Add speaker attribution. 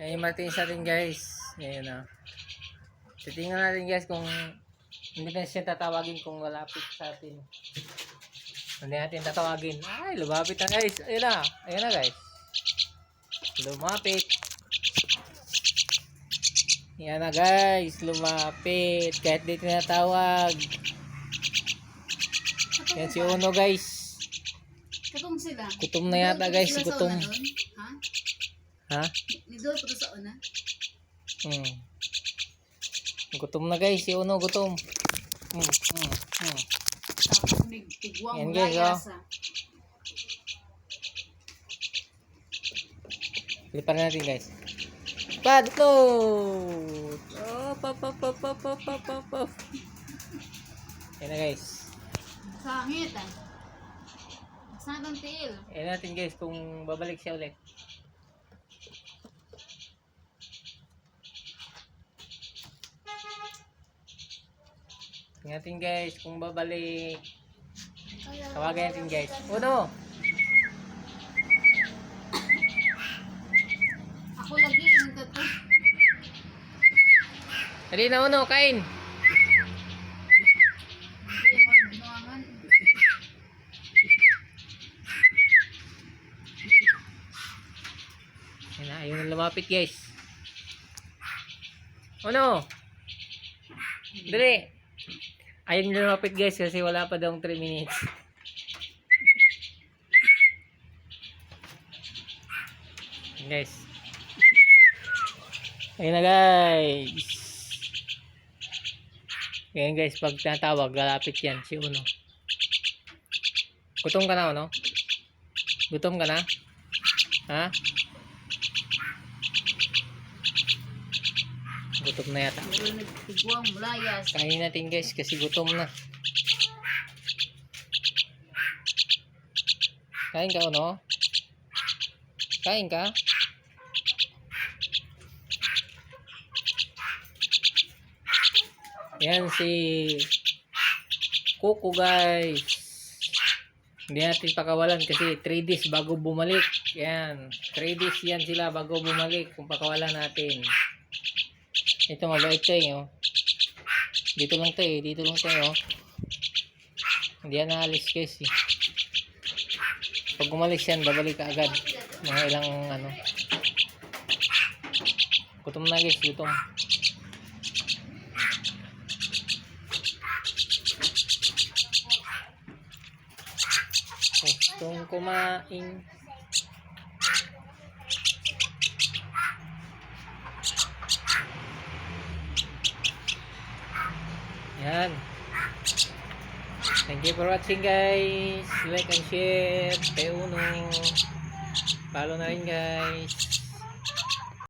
Speaker 1: Ay, Martins natin guys. Ngayon na. Titingnan natin guys kung hindi na siya tatawagin kung malapit sa atin. Hindi natin tatawagin. Ay, lumapit na guys. Ayun na. Ayun na guys. Lumapit. Yan na guys. Lumapit. Kahit di tinatawag. Yan si Uno guys.
Speaker 2: Gutom sila.
Speaker 1: Gutom na yata guys. Gutom.
Speaker 2: Ha?
Speaker 1: Ha?
Speaker 2: Nidol pa sa una?
Speaker 1: Gutom na guys. Si Uno gutom.
Speaker 2: Tapos may tigwang
Speaker 1: Yan guys,
Speaker 2: layas.
Speaker 1: Lipan natin guys. Padload! Oh, pop. Yan na guys.
Speaker 2: Sangit ah. Saan ang tiil?
Speaker 1: Yan natin guys kung babalik siya ulit. Tingnan natin guys kung babalik. Tawagan natin guys. Uno!
Speaker 2: Ako lagi yung tato.
Speaker 1: Dali na Uno, kain!
Speaker 2: Hindi mo binuangan.
Speaker 1: Yan na, ayun na lumapit guys. Uno! Dali! Ayun na lumapit guys kasi wala pa daw 3 minutes. Guys. Ayun na guys. Ngayon guys, pag tinatawag, lalapit yan si Uno. Gutom ka na Uno? Gutom ka na? Ha? Gutom na yata.
Speaker 2: Puro nagtigwang layas.
Speaker 1: Kain natin guys kasi gutom na. Kain ka Uno? Kain ka? Yan si Coco guys. Hindi natin pakawalan kasi 3 days bago bumalik. Yan. 3 days yan sila bago bumalik kung pakawalan natin. Ito mabait to eh. Oh. Dito lang to eh. Dito lang to eh. Oh. Hindi yan naalis guys eh. Pag umalis yan, babalik ka agad. Mga ilang ano. Gutom na guys. Gutom. Gustong kumain. Yan. Thank you for watching guys. Like and share. Uno. Follow na rin guys.